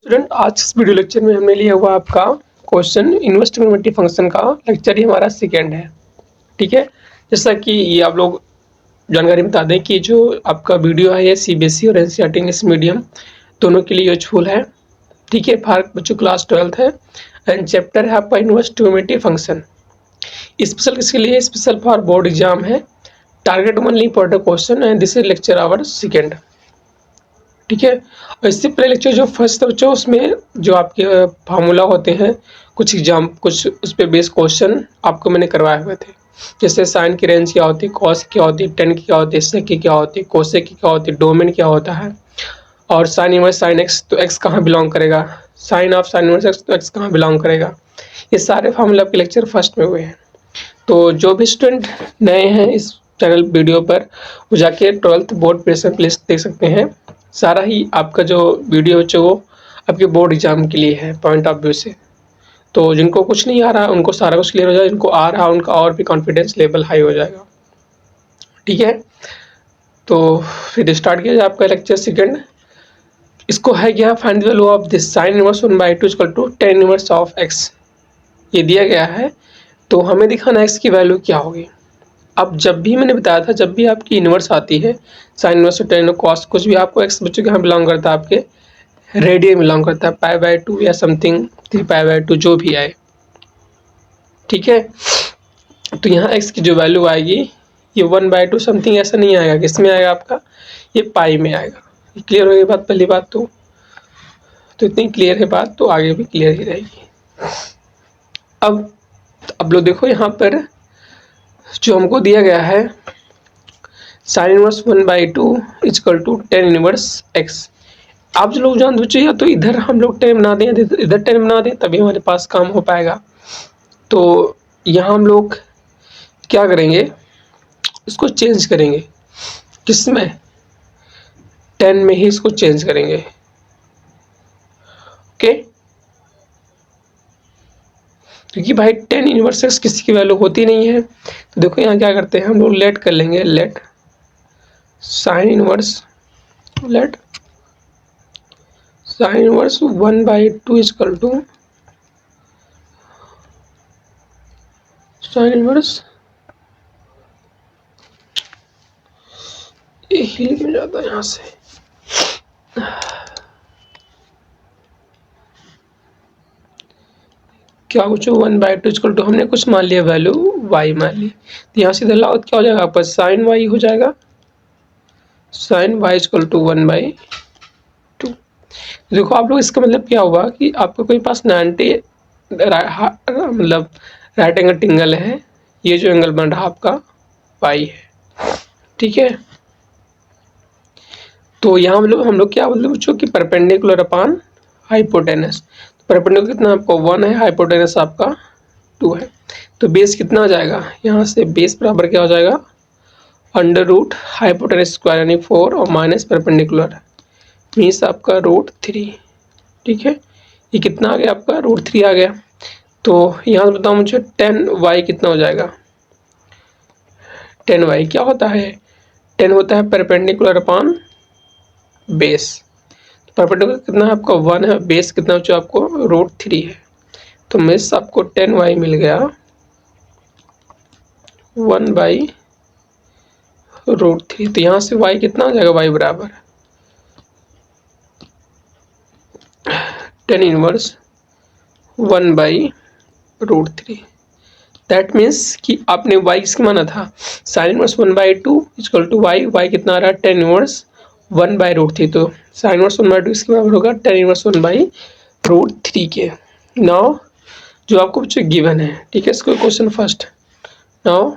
Student, आज इस video lecture में हमने लिया हुआ आपका क्वेश्चन इन्वेस्टमेंट फंक्शन का लेक्चर ही हमारा सेकेंड है। ठीक है, जैसा कि ये आप लोग जानकारी बता दें कि जो आपका वीडियो है ये सीबीएसई और एनसीईआरटी इंग्लिश मीडियम दोनों के लिए यूजफुल है। ठीक है, भारत बच्चों क्लास 12th है एंड चैप्टर है आपका इन्वेस्टमेंट फंक्शन। स्पेशल किसके लिए? स्पेशल फॉर बोर्ड एग्जाम है। Target only important question and this is lecture hour second. ठीक है, और इससे पहले लेक्चर जो फर्स्ट था बच्चों, उसमें जो आपके फार्मूला होते हैं, कुछ उस पर बेस्ड क्वेश्चन आपको मैंने करवाए हुए थे। जैसे साइन की रेंज क्या होती है, कॉस क्या होती है, टेन की क्या होती है, सेक की क्या होती है, कोसेक की क्या होती है, डोमेन क्या होता है, और साइन इनवर्स साइन एक्स तो एक्स कहाँ बिलोंग करेगा, sine of sine inverse x तो एक्स कहाँ बिलोंग करेगा। ये सारे फार्मूला आपके लेक्चर फर्स्ट में हुए हैं। तो जो भी स्टूडेंट नए हैं इस चैनल वीडियो पर, वो जाके 12th बोर्ड प्रेशर प्लेस देख सकते हैं। सारा ही आपका जो वीडियो है वो आपके बोर्ड एग्जाम के लिए है पॉइंट ऑफ व्यू से। तो जिनको कुछ नहीं आ रहा उनको सारा कुछ क्लियर हो जाएगा, जिनको आ रहा उनका और भी कॉन्फिडेंस लेवल हाई हो जाएगा। ठीक है, तो फिर स्टार्ट किया जाए आपका लेक्चर सेकेंड। इसको है क्या? Find the value of this sine inverse 1/2 equal to tan inverse of x. ये दिया गया है, तो हमें दिखाना एक्स की वैल्यू क्या होगी। अब जब भी मैंने बताया था, जब भी आपकी इनवर्स आती है, साइन इनवर्स टेन कॉस कुछ भी, आपको एक्स बच्चों के यहाँ बिलोंग करता है, आपके रेडियन बिलोंग करता है, पाई/2 या समथिंग 3π/2 जो भी आए। ठीक है, तो यहाँ एक्स की जो वैल्यू आएगी ये 1/2 समथिंग ऐसा नहीं आएगा, किसमें आएगा आपका, ये पाई में आएगा। क्लियर हो गई बात? पहली बात तो इतनी क्लियर है बात, तो आगे भी क्लियर ही रहेगी। अब लोग देखो यहाँ पर जो हमको दिया गया है sine inverse 1/2 equal to tan inverse x. आप जो लोग जान बच्चे, या तो इधर हम लोग टेन बना दें, इधर टेन बना दें, तभी हमारे पास काम हो पाएगा। तो यहाँ हम लोग क्या करेंगे, इसको चेंज करेंगे। किसमें? टेन में ही इसको चेंज करेंगे। ओके, क्योंकि भाई टेन इनवर्स एक्स किसी की वैल्यू होती नहीं है। तो देखो यहाँ क्या करते हैं हम लोग, लेट कर लेंगे, let sine inverse, let sine inverse 1/2 equal to sine inverse, ये हिल क्यों जाता है यहाँ से, क्या कुछ 1/2 इक्वल टू हमने कुछ मान लिया, वैल्यू y मान ली, तो यहाँ सीधा लागत क्या हो जाएगा आपका, साइन वाई हो जाएगा, साइन वाई इक्वल टू 1/2। देखो आप लोग, इसका मतलब क्या हुआ कि आपके कोई पास 90 मतलब राइट एंगल टिंगल है, ये जो एंगल बन रहा आपका पाई है। ठीक है, तो यहाँ हम लोग क्या मतलब बच्चों की परपेंडिकुलर अपान हाइपोटेनस। परपेंडिकुलर कितना आपको 1 है, हाइपोटेनस आपका 2 है। तो बेस कितना आ जाएगा, यहाँ से बेस बराबर क्या हो जाएगा, अंडर रूट हाइपोटेनस स्क्वायर यानी 4 और माइनस परपेंडिकुलर मीन्स आपका √3। ठीक है, ये कितना आ गया आपका, √3 आ गया। तो यहाँ से बताओ मुझे 10y कितना हो जाएगा। 10y क्या होता है, 10 होता है परपेंडिकुलर अपान बेस। परपेंडिकुलर कितना है आपका 1 है, बेस कितना जो आपको √3 है। तो मिस आपको 10y मिल गया 1/√3। तो यहाँ से y कितना आ जाएगा, y बराबर 10 इनवर्स 1/√3। दैट मीन्स कि आपने y किसके माना था, sine inverse 1/2 equal to y कितना आ रहा है 10 इनवर्स 1/√3। तो साइन इनवर्स 1/2 इसके बराबर होगा 10 इनवर्स 1/√3 के। नाउ जो आपको बच्चे गिवन है, ठीक है, इसको क्वेश्चन फर्स्ट। नाउ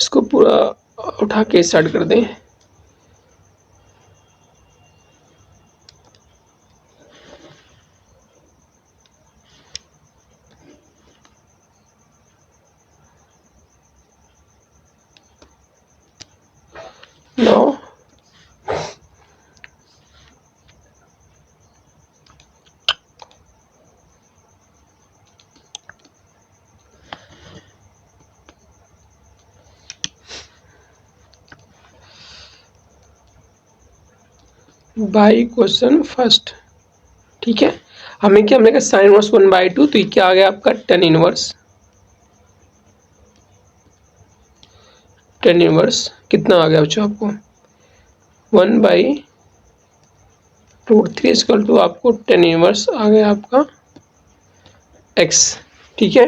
इसको पूरा उठा के स्टार्ट कर दें। Now by question first. ठीक है। हमें क्या मिलेगा, साइन इनवर्स 1/2, तो ये क्या आ गया आपका टेन इनवर्स कितना आ गया बच्चों आपको 1/√3 इक्वल टू आपको टेन इनवर्स आ गया आपका x। ठीक है।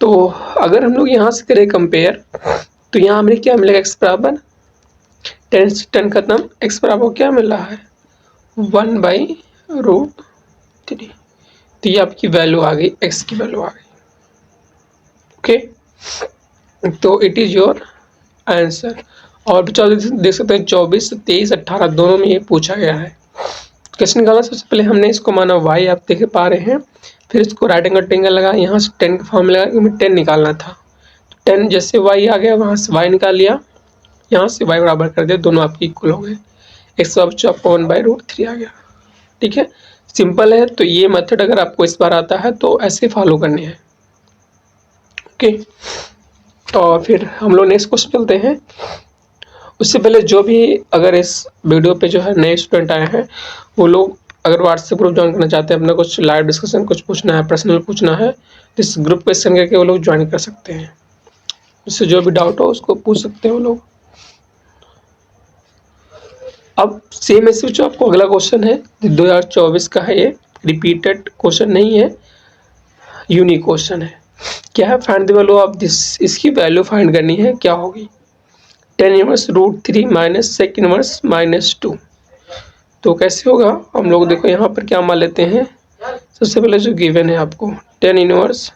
तो अगर हम लोग यहाँ से करें कंपेयर, तो यहाँ हमें क्या मिलेगा, x बराबर 10 खत्म, x बराबर क्या मिल रहा है 1/√3। तो ये आपकी वैल्यू आ गई, x की वैल्यू आ गई। ओके, तो इट इज योर आंसर। और बच्चों देख सकते हैं 24, 23, 18 दोनों में ये पूछा गया है। क्वेश्चन निकालना, सबसे पहले हमने इसको माना y, आप देख पा रहे हैं, फिर इसको राइट एंगल ट्रायंगल लगा, यहाँ से 10 का फॉर्मूला लगा, हमें 10 निकालना था। 10 जैसे y आ गया, वहाँ से y निकाल लिया, यहाँ से y बराबर कर दिया, दोनों आपके इक्वल हो गए। x बच्चों आपको 1/√3 आ गया। ठीक है, सिंपल है। तो ये मेथड अगर आपको इस बार आता है तो ऐसे फॉलो करने हैं। ओके, और फिर हम लोग नेक्स्ट क्वेश्चन चलते हैं। उससे पहले जो भी अगर इस वीडियो पे जो है नए स्टूडेंट आए हैं, वो लोग अगर व्हाट्सएप ग्रुप ज्वाइन करना चाहते हैं, अपना कुछ लाइव डिस्कशन कुछ पूछना है, पर्सनल पूछना है, तो इस ग्रुप पे सेंड करके वो लोग ज्वाइन कर सकते हैं। उससे जो भी डाउट हो उसको पूछ सकते हैं वो लोग। अब सेम ऐसे जो आपको अगला क्वेश्चन है 2024 का है, ये रिपीटेड क्वेश्चन नहीं है, यूनिक क्वेश्चन है। क्या है, find the value of this, इसकी वैल्यू फाइंड करनी है, क्या होगी 10 इनवर्स√3 माइनस सेक इनवर्स -2। तो कैसे होगा, हम लोग देखो यहाँ पर क्या मान लेते हैं। सबसे पहले जो गिवन है आपको 10 इनवर्स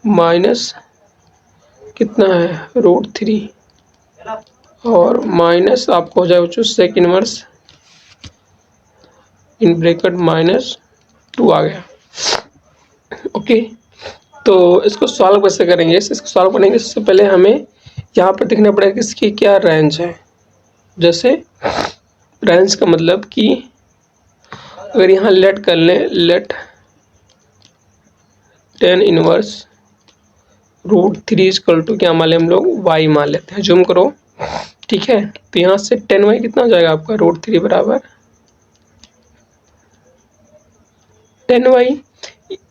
माइनस कितना है √3 और माइनस आपको हो जाए बच्चों सेक इनवर्स इन ब्रैकेट -2 आ गया। ओके, तो इसको सॉल्व कैसे करेंगे, इसको सॉल्व करने के सबसे पहले हमें यहाँ पर देखना पड़ेगा कि इसकी क्या रेंज है। जैसे रेंज का मतलब कि अगर यहाँ लेट कर लें, लेट 10 इनवर्स√3 इक्वल टू क्या मान लें हम लोग y मान लेते हैं, जूम करो। ठीक है, तो यहाँ से 10y कितना हो जाएगा आपका √3 बराबर 10y।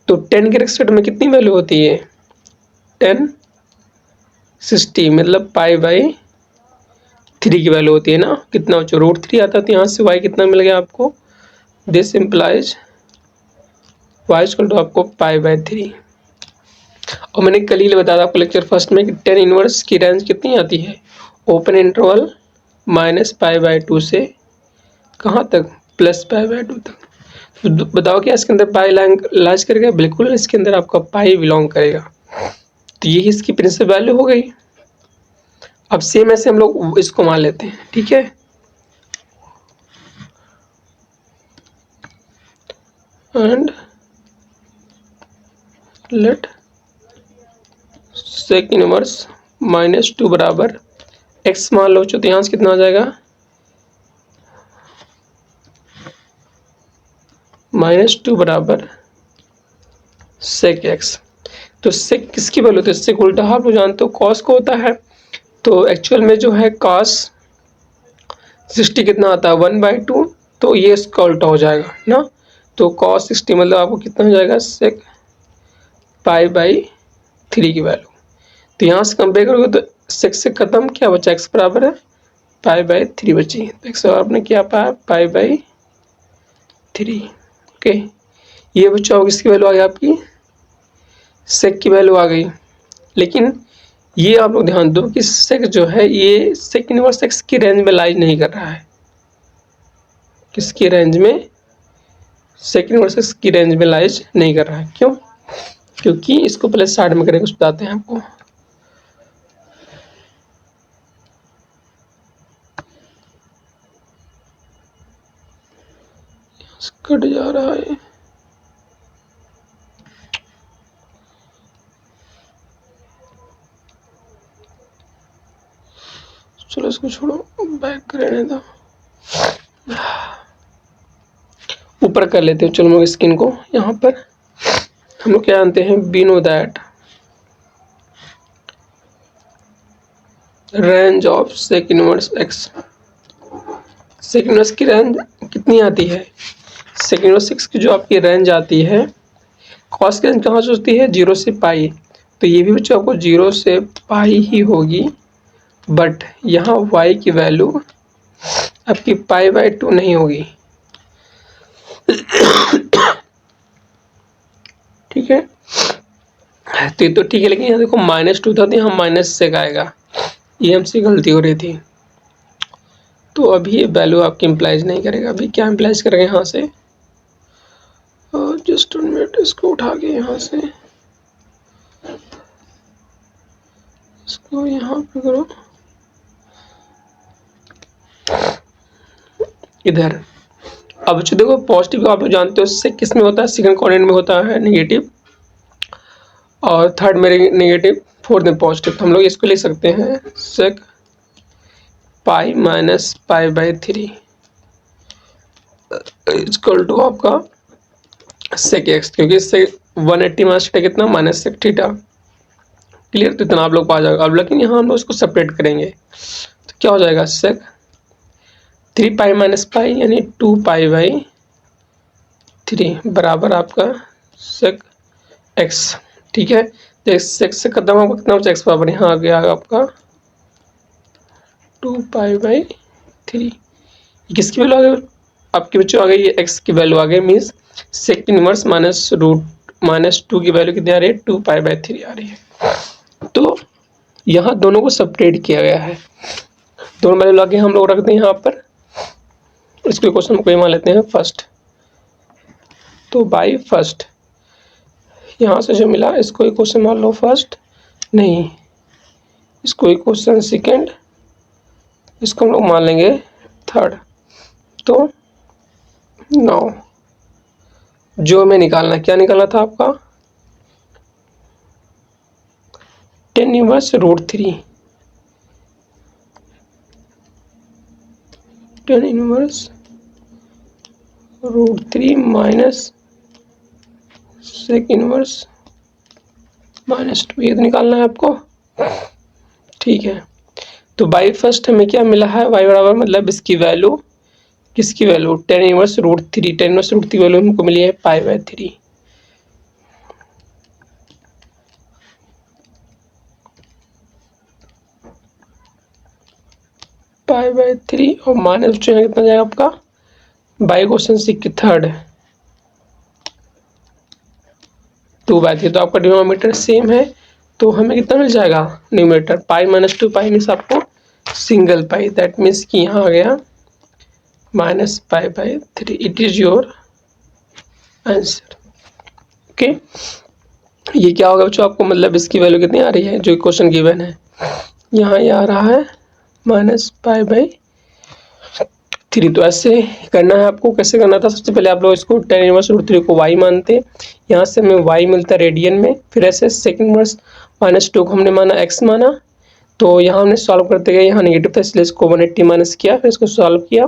तो 10 के रेस्पेक्ट में कितनी वैल्यू होती है 1060, मतलब π/3 की वैल्यू होती है ना, कितना बच्चों √3 आता है। तो यहाँ से y कितना मिल गया आपको, this implies y equal to आपको π/3। और मैंने कल ही बताया आपको लेक्चर फर्स्ट में कि 10 इनवर्स की रेंज कितनी आती है, ओपन इंटरवल -π/2 से कहाँ तक +π/2 तक। तो बताओ क्या इसके अंदर पाई लाइज करेगा, बिल्कुल इसके अंदर आपका पाई बिलोंग करेगा। तो यही इसकी प्रिंसिपल वैल्यू हो गई। अब सेम ऐसे हम लोग इसको मान लेते हैं। ठीक है, एंड लेट सेक इनवर्स -2 बराबर x मान लो, तो यहाँ से कितना आ जाएगा -2 बराबर सेक x। तो सेक किसकी वैल्यू, तो इससे उल्टा आप लोग जानते हो कॉस को होता है। तो एक्चुअल में जो है cos 60 कितना आता है 1/2, तो ये इसका उल्टा हो जाएगा ना। तो cos 60 मतलब आपको कितना हो जाएगा सेक π/3 की वैल्यू। तो यहाँ से कंपेयर करोगे तो सेक से खत्म क्या बचा, x बराबर है π/3 बची। तो x बराबर आपने क्या पाया π/3। ओके, ये बच्चा किसकी वैल्यू आ गई आपकी सेक की वैल्यू आ गई। लेकिन ये आप लोग ध्यान दो कि सेक जो है ये सेक इनवर्स x की रेंज में लाइज नहीं कर रहा है। किसकी रेंज में, सेक इनवर्स x की रेंज में लाइज नहीं कर रहा है। क्यों, क्योंकि इसको पहले साइड में करेंगे, कुछ बताते हैं आपको। कट जा रहा है, चलो इसको छोड़ो, बैक रहने दो, ऊपर कर लेते हैं। चलो स्क्रीन को यहाँ पर हम लोग क्या जानते हैं, we know that range of sec inverse x, sec inverse की रेंज कितनी आती है सेक इनवर्स एक्स की जो आपकी रेंज आती है, कॉस की रेंज कहाँ से होती है, 0 से पाई, तो ये भी बच्चों आपको 0 से पाई ही होगी, बट यहाँ y की वैल्यू आपकी पाई/2 नहीं होगी। ठीक है, तो ये तो ठीक है, लेकिन यहाँ देखो -2 था, तो यहाँ -6 आएगा, ये हमसे गलती हो रही थी। तो अभी ये वैल्यू आपकी इम्प्लाइज नहीं करेगा। अभी क्या इम्प्लाइज करेगा यहाँ से, जस्ट मिनट, इसको उठा के यहाँ से इसको यहाँ पे करो, इधर। अब जो देखो पॉजिटिव आप लोग जानते हो इससे किस में होता है, सेकंड क्वाड्रेंट में होता है नेगेटिव, और थर्ड में नेगेटिव, फोर्थ में पॉजिटिव। तो हम लोग इसको लिख सकते हैं सेक पाई माइनस पाई/3 इक्वल टू आपका सेक एक्स, क्योंकि इससे 180 माइनस थीटा कितना, -सेक थीटा। क्लियर, तो इतना आप लोग पा जाएगा। अब लेकिन यहाँ हम लोग इसको सेपरेट करेंगे, तो क्या हो जाएगा, सेक 3 पाई माइनस पाई यानी 2 पाई/3 बराबर आपका सेक एक्स। ठीक है, तो एक्स से खत्म होगा, कितना बचा, एक्स बराबर यहाँ आ गया आपका 2 पाई/3। किसकी वैल्यू आ गई आपके बच्चों, आ गई ये एक्स की वैल्यू आ गई, मीन्स सेक इनवर्स -√-2 की वैल्यू कितनी आ रही है, 2 पाई/3 आ रही है। तो यहाँ दोनों को सेपरेट किया गया है, दोनों वैल्यू लाके हम लोग रखते हैं यहाँ पर। इसको क्वेश्चन को मान लेते हैं फर्स्ट, तो बाई फर्स्ट यहाँ से जो मिला इसको एक क्वेश्चन मान लो फर्स्ट, नहीं इसको एक क्वेश्चन सेकेंड, इसको हम लोग मान लेंगे थर्ड। तो नाउ जो हमें निकालना, क्या निकालना था आपका, tan inverse √3, tan inverse √3 minus sec inverse -2, ये तो निकालना है आपको। ठीक है, तो बाई फर्स्ट हमें क्या मिला है, y बराबर मतलब इसकी वैल्यू, किसकी value, tan inverse √3, tan inverse √3 value हमको मिली है पाई/3। पाई/3 और माइनस जो है कितना जाएगा आपका, बाई क्वेश्चन सी की थर्ड 2/3, तो आपका डिनोमिनेटर सेम है, तो हमें कितना मिल जाएगा न्यूमरेटर, पाई-2 पाई मीन्स आपको सिंगल पाई, दैट मीन्स कि यहाँ आ गया -पाई/3। It is your answer. Okay, ये क्या होगा बच्चों आपको, मतलब इसकी वैल्यू कितनी आ रही है, जो क्वेश्चन गिवन है, यहाँ ये आ रहा है -पाई/3। तो ऐसे करना है आपको। कैसे करना था, सबसे पहले आप लोग इसको tan इनवर्स √3 को y मानते, यहाँ से हमें y मिलता है रेडियन में, फिर ऐसे सेक इनवर्स -2 को हमने माना x माना, तो यहाँ हमने सॉल्व करते गए, यहाँ नेगेटिव था इसलिए इसको 180 माइनस किया, फिर इसको सॉल्व किया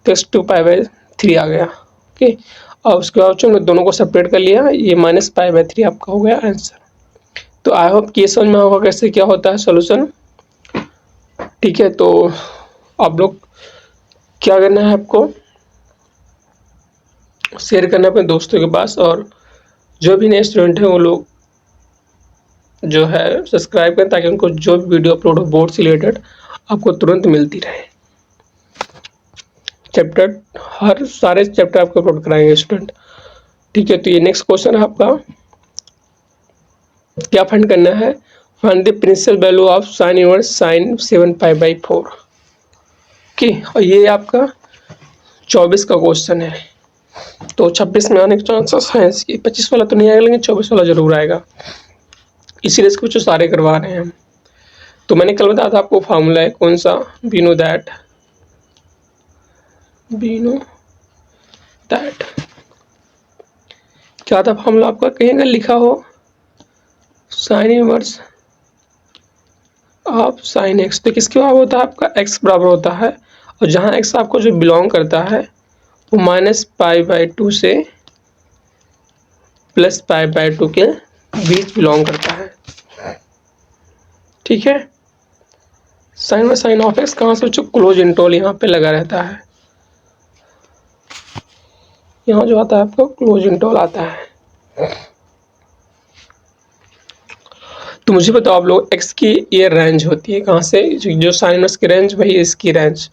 तो x 2 पाई/3 आ गया। ओके, और उसके बाद हमने दोनों को सेपरेट कर लिया, ये -पाई/3 आपका हो गया आंसर। तो आई होप कि ये समझ में होगा कैसे क्या होता है सोल्यूशन। ठीक है, तो आप लोग क्या करना है, आपको शेयर करना है अपने दोस्तों के पास, और जो भी नए स्टूडेंट हैं वो लोग जो है सब्सक्राइब करें, ताकि उनको जो भी वीडियो अपलोड हो बोर्ड से रिलेटेड आपको तुरंत मिलती रहे। चैप्टर हर सारे चैप्टर आपको अपलोड कराएंगे स्टूडेंट। ठीक है, तो ये नेक्स्ट क्वेश्चन है आपका, क्या फाइंड करना है, find the principal value of sine inverse sine 7 पाई/4। ओके, और ये आपका 24 का क्वेश्चन है, तो 26 में आने के चांसेस हैं इसकी, 25 वाला तो नहीं आएगा लेकिन 24 वाला जरूर आएगा, इसीलिए इसको जो सारे करवा रहे हैं हम। तो मैंने कल बताया था आपको फार्मूला है कौन सा, वी नो दैट क्या था फार्मूला आपका, कहीं अगर लिखा हो sine inverse of sine x, तो किसके बराबर होता है आपका, एक्स बराबर होता है, और जहाँ एक्स आपको जो बिलोंग करता है वो -पाई/2 से +पाई/2 के बीच बिलोंग करता है। ठीक है, साइन में साइन ऑफ एक्स कहाँ से बच्चों, क्लोज इंटरवल यहाँ पे लगा रहता है, यहाँ जो आता है आपको क्लोज इंटरवल आता है। तो मुझे बताओ आप लोग x की ये रेंज होती है कहाँ से, जो साइन इनवर्स की रेंज वही इसकी रेंज।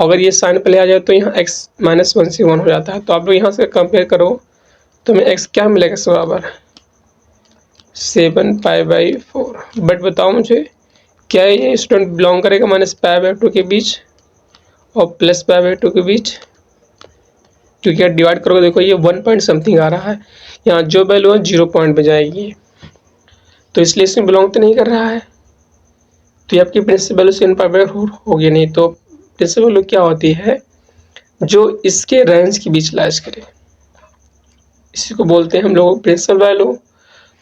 अगर ये साइन पहले आ जाए तो यहाँ x -1 से 1 हो जाता है। तो आप लोग यहाँ से कंपेयर करो तो हमें x क्या मिलेगा, x बराबर 7π/4। बट बताओ मुझे क्या ये स्टूडेंट बिलोंग करेगा -π/2 के बीच और +π/2 के बीच, क्योंकि यार डिवाइड करोगे देखो ये 1 पॉइंट समथिंग आ रहा है, यहाँ जो वैल्यू है 0 पॉइंट में जाएगी, तो इसलिए इसमें बिलोंग तो नहीं कर रहा है। तो ये आपकी प्रिंसिपल वैल्यू 7π/4 होगी नहीं। तो प्रिंसिपल वैल्यू क्या होती है, जो इसके रेंज के बीच लाइज करे, इसी को बोलते हैं हम लोग प्रिंसिपल वैल्यू।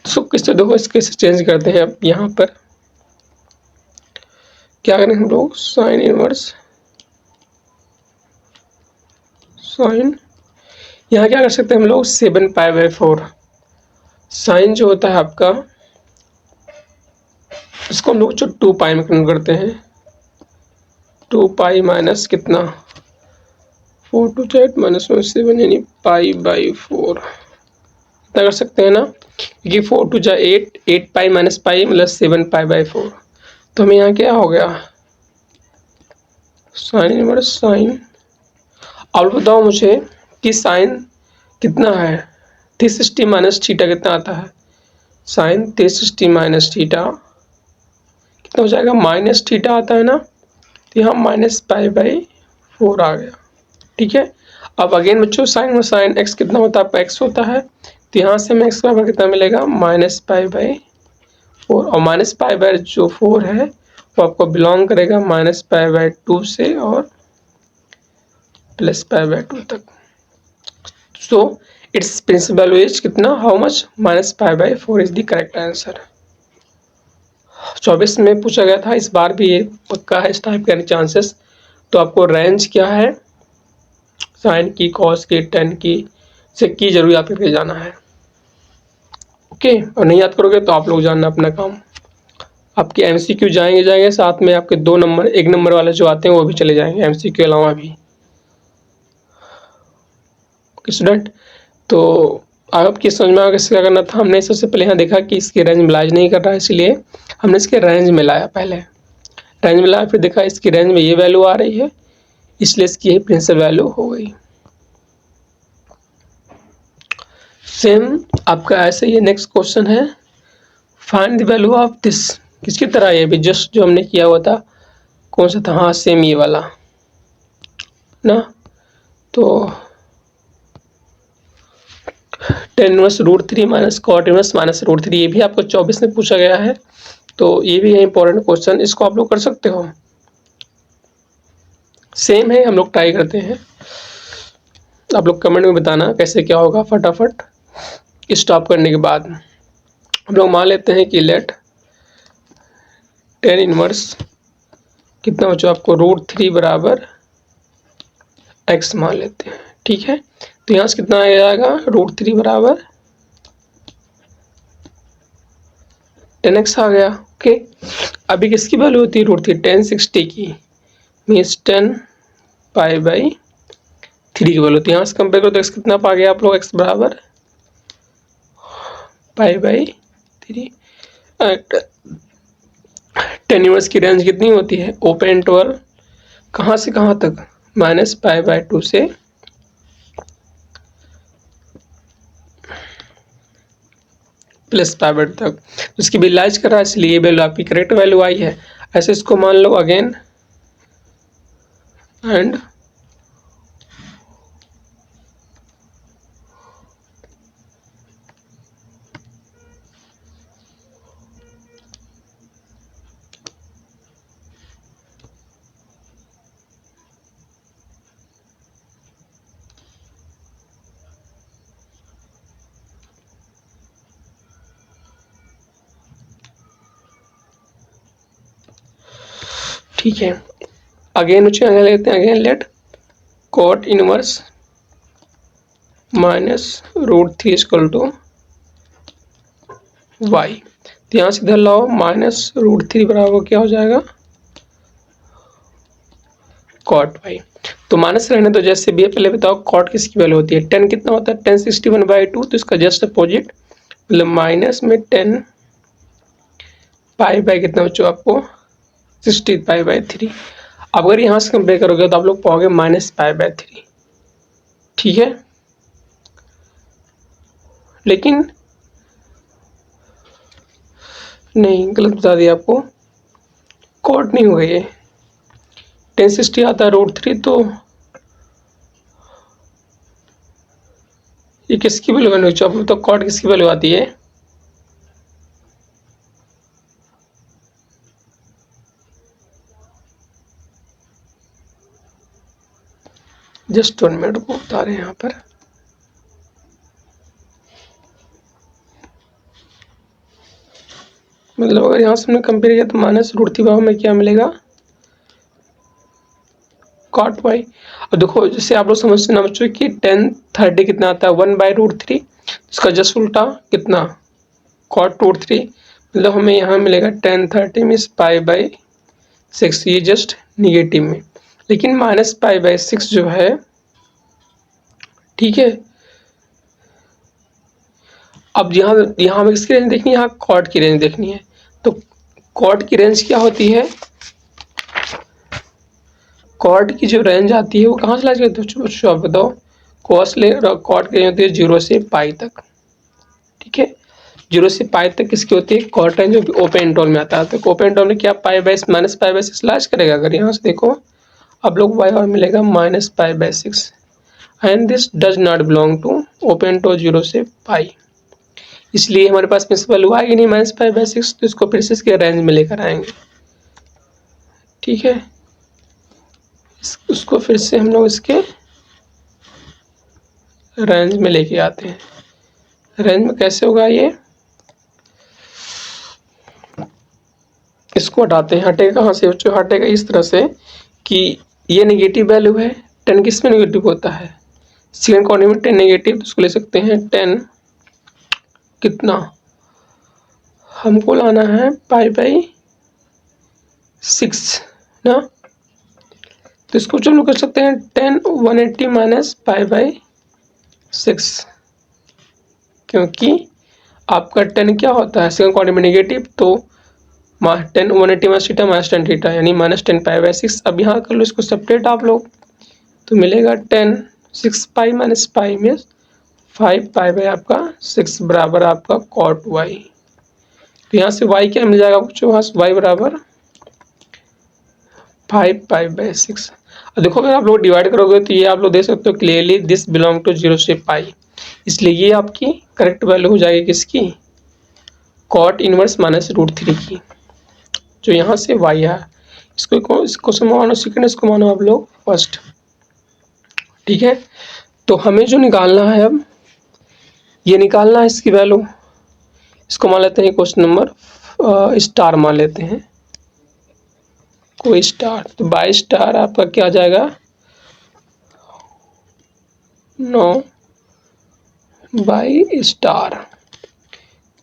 तो किससे देखो इसके चेंज करते हैं। अब यहाँ पर क्या करें हम लोग, साइन इनवर्स साइन, यहाँ क्या कर सकते हैं हम लोग 7π/4। साइन जो होता है आपका इसको हम लोग जो 2π में कन्वर्ट करते हैं, 2π माइनस कितना 4 to 8 -1 7 यानी π/4 इतना कर सकते हैं ना, क्योंकि 4 to 8 8π - π मतलब 7π/4। तो हमें यहाँ क्या हो गया, साइन इनवर्स साइन। अब बताओ मुझे कि साइन कितना है, 360 माइनस थीटा कितना आता है, साइन 360 माइनस थीटा कितना हो जाएगा, माइनस थीटा आता है ना, तो यहाँ -π/4 आ गया। ठीक है। अब अगेन बच्चों साइन में साइन एक्स कितना होता है, एक्स होता है, तो यहाँ से हमें एक्स बराबर कितना मिलेगा -π/4, और -π/4 है वो आपको बिलोंग करेगा -π/2 से और +π/2 तक। So it's principal value is कितना, how much, -π/4 is the correct answer. 24 में पूछा गया था, इस बार भी ये पक्का है इस टाइप के चांसेस। तो आपको रेंज क्या है, साइन की, कॉस की, टेन की, से की जरूर आपके पे जाना है। ओके, और नहीं याद करोगे तो आप लोग जानना अपना काम। आपके एमसीक्यू जाएंगे साथ में आपके 2 नंबर 1 नंबर वाले जो आते हैं वो भी चले जाएंगे एमसीक्यू अलावा भी। स्टूडेंट, तो आपकी समझ में आगे क्या करना था, हमने सबसे पहले यहाँ देखा कि इसकी रेंज मिलाज नहीं कर रहा है, इसलिए हमने इसके रेंज में लाया, पहले रेंज में लाया, फिर देखा इसकी रेंज में ये वैल्यू आ रही है, इसलिए इसकी प्रिंसिपल वैल्यू हो गई। सेम आपका ऐसे ही नेक्स्ट क्वेश्चन है, find the value of this. किसकी तरह, ये भी जस्ट जो हमने किया हुआ था, कौन सा था, हाँ सेम ये वाला ना। तो tan inverse √3 minus cot inverse minus √3, ये भी आपको 24 में पूछा गया है, तो ये भी है इंपॉर्टेंट क्वेश्चन, इसको आप लोग कर सकते हो। सेम है, हम लोग ट्राई करते हैं, आप लोग कमेंट में बताना कैसे क्या होगा फटाफट। स्टॉप करने के बाद हम लोग मान लेते हैं कि लेट tan इनवर्स कितना बच्चों आपको √3 बराबर x मान लेते हैं। ठीक है, तो यहाँ से कितना आ जाएगा, √3 बराबर 10x आ गया। ओके, अभी किसकी वैल्यू होती है √3, 1060 की, मीन्स 10π/3 की वैल्यू। तो यहाँ से कंपेयर करो तो x कितना पा गया आप लोग, x बराबर π/3। tan इनवर्स की रेंज कितनी होती है, ओपन इंटरवल कहाँ से कहाँ तक, -π/2 से +π/2 तक। उसकी बिलाइज कर रहा है, इसलिए ये वैल्यू आपकी करेक्ट वैल्यू आई है। ऐसे इसको मान लो अगेन एंड ठीक है, अगेन उसे आगे लेते हैं, again let cot inverse minus √3 equal to y। तो यहाँ से इधर लाओ, -√3 बराबर क्या हो जाएगा, cot y। तो तो माइनस रहने तो जैसे भी है, पहले बताओ कॉट किसकी वैल्यू होती है, 10 कितना होता है, 1061/2, तो इसका जस्ट अपोजिट मतलब माइनस में 10 पाई बाई कितना बच्चों आपको 60 पाई बाई 3। अब अगर यहाँ से कंपेयर करोगे तो आप लोग पाओगे माइनस पाई बाई 3, ठीक है। लेकिन नहीं, गलत बता दिया आपको, कॉट नहीं होगा ये, 1060 आता है √3, तो ये किसकी वैल्यू बनी बच्चों, तो कॉट किसकी वैल्यू आती है, जस्ट 1 मिनट को बता रहे हैं यहाँ पर। मतलब अगर यहाँ से हमने कंपेयर किया तो -√3 भाव में क्या मिलेगा, कॉट वाई। और देखो जैसे आप लोग समझते ना बच्चों कि 1030 कितना आता है 1/√3, इसका जस्ट उल्टा कितना कॉट √3, मतलब हमें यहाँ मिलेगा 1030 मीन्स π/6, ये जस्ट निगेटिव में। लेकिन -π/6 जो है, ठीक है। अब यहाँ हमें किसकी रेंज देखनी है, यहाँ कॉट की रेंज देखनी है। तो कॉट की रेंज क्या होती है, कॉट की जो रेंज आती है वो कहाँ से ला जाती है बच्चों, आप बताओ। कॉट की रेंज होती है 0 से पाई तक, ठीक है। 0 से पाई तक किसकी होती है, कॉट रेंज, जो ओपन इंटरवल में आता है। तो ओपन इंटरवल में क्या -π/6 लार्ज करेगा। अगर यहाँ से देखो आप लोग वाई और मिलेगा -π/6, and this does not belong to open interval 0 से पाई, इसलिए हमारे पास प्रिंसिपल हुआ ही नहीं -π/6, तो इसको फिर से इसके रेंज में लेकर आएंगे, ठीक है। उसको फिर से हम लोग इसके रेंज में लेके आते हैं। रेंज में कैसे होगा ये, इसको हटाते हैं। हटेगा कहाँ से बच्चों, हटेगा इस तरह से कि ये नेगेटिव वैल्यू है, 10 किस में नेगेटिव होता है, सेकंड क्वाड्रेंट में 10 नेगेटिव, तो उसको ले सकते हैं 10 कितना, हमको लाना है π/6 ना। तो इसको हम लोग कर सकते हैं 10 180 - π/6, क्योंकि आपका 10 क्या होता है सेकंड क्वाड्रेंट में नेगेटिव, तो 10 180 - थीटा -10 थीटा यानी -10 π/6। अब यहाँ कर लो इसको सेपरेट आप लोग, तो मिलेगा 10 6 पाई - पाई में 5 पाई आपका 6 बराबर आपका कॉट वाई। तो यहाँ से y क्या मिल जाएगा बच्चों, वहाँ से y बराबर 5 π/6। और देखो अगर आप लोग डिवाइड करोगे तो ये आप लोग देख सकते हो क्लियरली दिस बिलोंग टू 0 से पाई, इसलिए ये आपकी करेक्ट वैल्यू हो जाएगी किसकी, कॉट इनवर्स -√3 की, जो यहाँ से y है। इसको मानो सेकंड, इसको मानो आप लोग फर्स्ट, ठीक है। तो हमें जो निकालना है, अब ये निकालना है इसकी वैल्यू, इसको मान लेते हैं क्वेश्चन नंबर स्टार मान लेते हैं, कोई स्टार। तो बाई स्टार आपका क्या आ जाएगा 9 बाई स्टार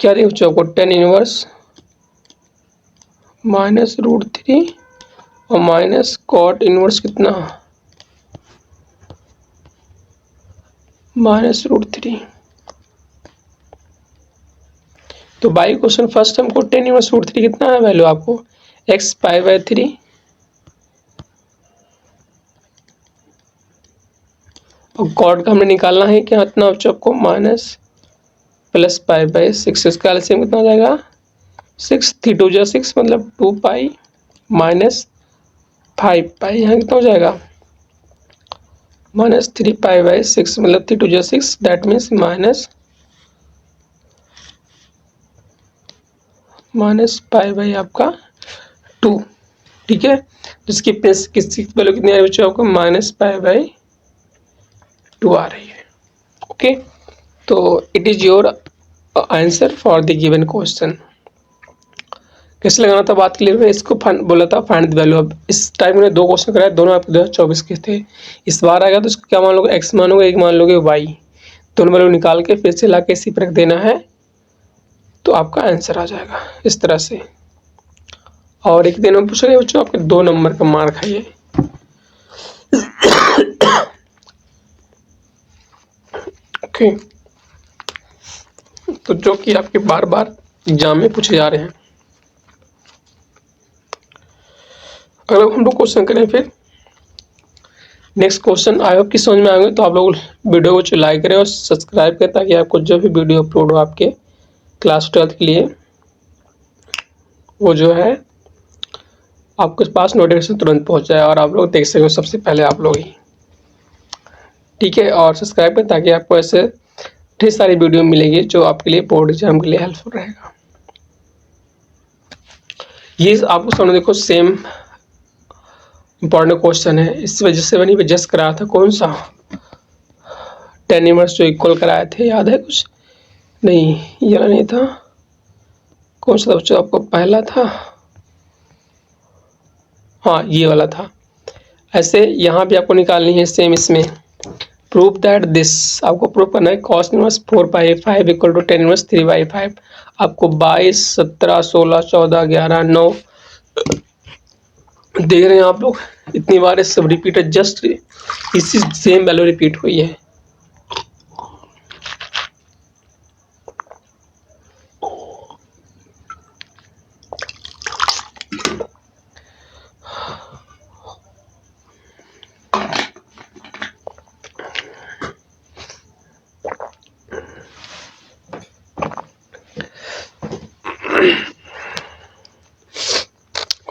क्या देखो चौको 10 इनवर्स -√3 और माइनस कॉट इनवर्स कितना -√3। तो बाई क्वेश्चन फर्स्ट हमको 10 इनवर्स √3 कितना है वैल्यू आपको x π/3 और कॉट का हमने निकालना है क्या इतना बच्चों आपको -+π/6। इसका एलसीएम कितना हो जाएगा 6 3 2 जा 6 मतलब 2 पाई -5 पाई, यहाँ कितना हो जाएगा -3 π/6 मतलब 3 2 जा 6 दैट मीन्स -π आपका 2, ठीक है। जिसकी किसकी वैल्यू कितनी आ रही है बच्चों आपको -π/2 आ रही है, ओके। तो it is your answer for the given question. कैसे लगाना था बात क्लियर है, इसको बोला था फाइंड द वैल्यू। अब इस टाइम में 2 क्वेश्चन कराए, दोनों आपके 2024 के थे। इस बार आएगा तो इसको क्या मान लोगे x मानोगे, एक मान लोगे y, दोनों वैल्यू निकाल के फिर से ला के इसी पर रख देना है तो आपका आंसर आ जाएगा इस तरह से। और एक दिन में पूछेगा बच्चों आपके 2 नंबर का मार्क है ये। ओके, तो जो कि आपके बार बार एग्जाम में पूछे जा रहे हैं। अगर हम लोग क्वेश्चन करें फिर नेक्स्ट क्वेश्चन, आई होप कि समझ में आएंगे। तो आप लोग वीडियो को लाइक करें और सब्सक्राइब करें ताकि आपको जो भी वीडियो अपलोड हो आपके क्लास 12 के लिए वो जो है आपके पास नोटिफिकेशन तुरंत पहुंच जाए और आप लोग देख सकें सबसे पहले आप लोग ही। ठीक है, और सब्सक्राइब करें ताकि आपको ऐसे ढेर सारी वीडियो मिलेगी जो आपके लिए बोर्ड एग्जाम के लिए हेल्पफुल रहेगा। ये आपको सामने देखो सेम इंपॉर्टेंट क्वेश्चन है। इस वजह से मैंने जस्ट कराया था कौन सा टेन इनवर्स जो इक्वल कराए थे, याद है कुछ? नहीं, ये वाला नहीं था। कौन सा बच्चों आपको पहला था? हाँ, ये वाला था। ऐसे यहाँ भी आपको निकालनी है सेम इसमें। प्रूव दैट दिस, आपको प्रूव करना है cos inverse 4/5 equal to tan inverse 3/5। आपको 22, 17, 16, 14, 11, 9 देख रहे हैं आप लोग, इतनी बार ये सब रिपीट है, जस्ट इसी सेम वैल्यू रिपीट हुई है।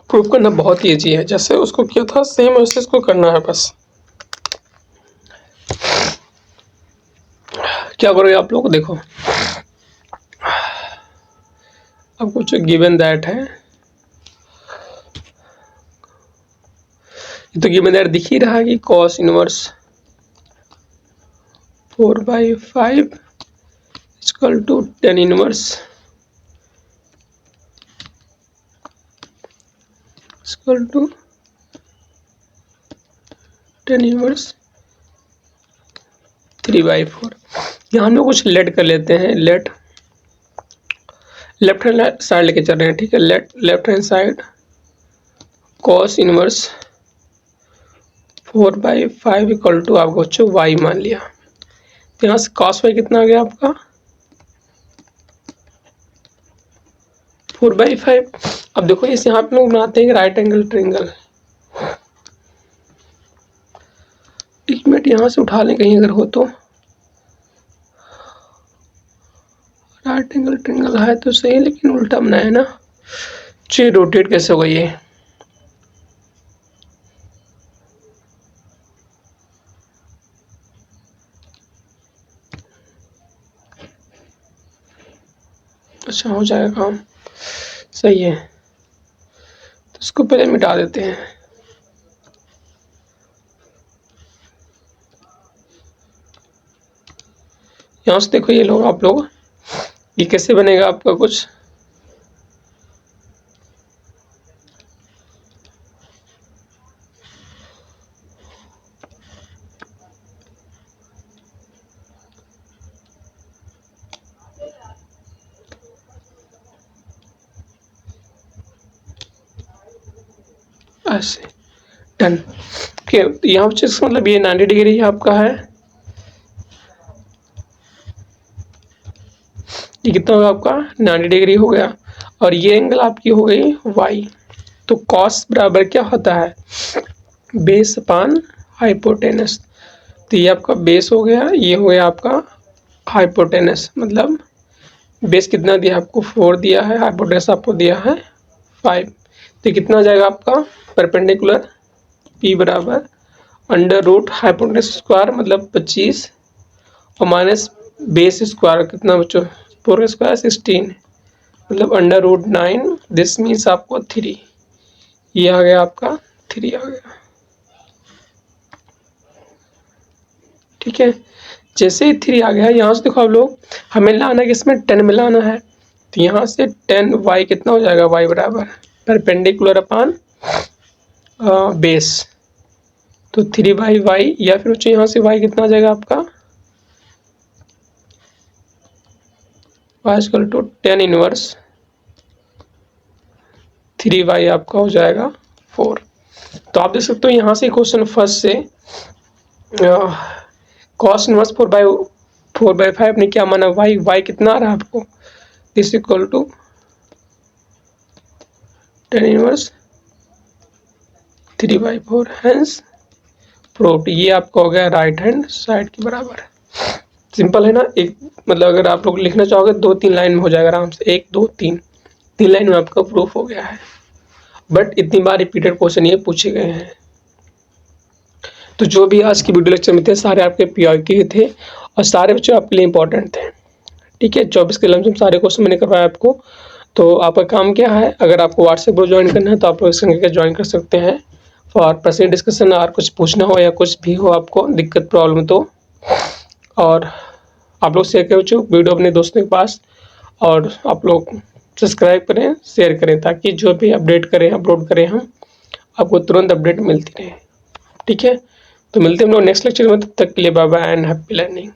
प्रूव करना बहुत ईजी है, जैसे उसको किया था सेम वैसे इसको करना है बस। क्या करोगे आप लोग, देखो आपको जो गिवन दैट है, तो गिवन दैट दिख ही रहा है कि cos inverse 4/5 equal to tan inverse equal to 3/4। यहाँ हम लोग कुछ लेट कर लेते हैं, लेट लेफ्ट हैंड साइड लेके चल रहे हैं। ठीक है, left hand side cos inverse 4/5 equal to आपको बच्चों y मान लिया। तो यहाँ से cos y कितना आ गया आपका 4/5। अब देखो इस यहाँ पे लोग बनाते हैं राइट एंगल ट्रायंगल। एक मिनट यहाँ से उठा लें कहीं अगर हो तो। राइट एंगल ट्रायंगल है तो सही, लेकिन उल्टा बनाया है ना। चलिए रोटेट कैसे होगा ये, अच्छा हो जाएगा काम, सही है। तो इसको पहले मिटा देते हैं। यहाँ से देखो ये लोग आप लोग, ये कैसे बनेगा आपका कुछ ऐसे डन। ओके, यहाँ पे मतलब ये 90 डिग्री आपका है, ये कितना होगा आपका 90 डिग्री हो गया, और ये एंगल आपकी हो गई y। तो cos बराबर क्या होता है, बेस अपान हाइपोटेनस। तो ये आपका बेस हो गया, ये हो गया आपका हाइपोटेनस। मतलब बेस कितना दिया आपको 4 दिया है, हाइपोटेनस आपको दिया है 5। तो कितना आ जाएगा आपका परपेंडिकुलर p बराबर अंडर रूट हाइपोटेनस स्क्वायर मतलब 25 और माइनस बेस स्क्वायर कितना बच्चों 4 स्क्वायर 16 मतलब अंडर रूट 9। दिस मीन्स आपको 3, ये आ गया आपका 3 आ गया। ठीक है, जैसे ही 3 आ गया, यहाँ से देखो आप लोग हमें लाना है कि इसमें 10 में लाना है। तो यहाँ से 10 y कितना हो जाएगा, y बराबर परपेंडिकुलर अपान बेस। तो 3/y या फिर बच्चों यहाँ से y कितना आ जाएगा आपका y equal to 10 inverse 3y आपका हो जाएगा 4। तो आप देख सकते हो यहाँ से क्वेश्चन फर्स्ट से कॉस इनवर्स 4/5 ने क्या माना, y कितना आ रहा है आपको, this equal to tan inverse 3/4, hence proved. ये आपका हो गया राइट हैंड साइड के बराबर। सिंपल है ना, एक मतलब अगर आप लोग लिखना चाहोगे 2-3 लाइन में हो जाएगा आराम से, 1 2 3 लाइन में आपका प्रूफ हो गया है। बट इतनी बार रिपीटेड क्वेश्चन ये पूछे गए हैं। तो जो भी आज की वीडियो लेक्चर में थे सारे आपके पीआईक्यू थे और सारे बच्चों आपके लिए इंपॉर्टेंट थे। ठीक है, 24 के लमसम सारे क्वेश्चन मैंने करवाया आपको। तो आपका काम क्या है, अगर आपको व्हाट्सएप ग्रुप ज्वाइन करना है तो आप लोग इसके ज्वाइन कर सकते हैं फॉर पर्सनल डिस्कशन, और कुछ पूछना हो या कुछ भी हो आपको दिक्कत प्रॉब्लम तो। और आप लोग शेयर करें वीडियो अपने दोस्तों के पास, और आप लोग सब्सक्राइब करें, शेयर करें, ताकि जो भी अपडेट करें अपलोड करें हम आपको तुरंत अपडेट मिलती रहे। ठीक है, तो मिलते हैं हम लोग नेक्स्ट लेक्चर में, तब तक के लिए bye bye and happy learning.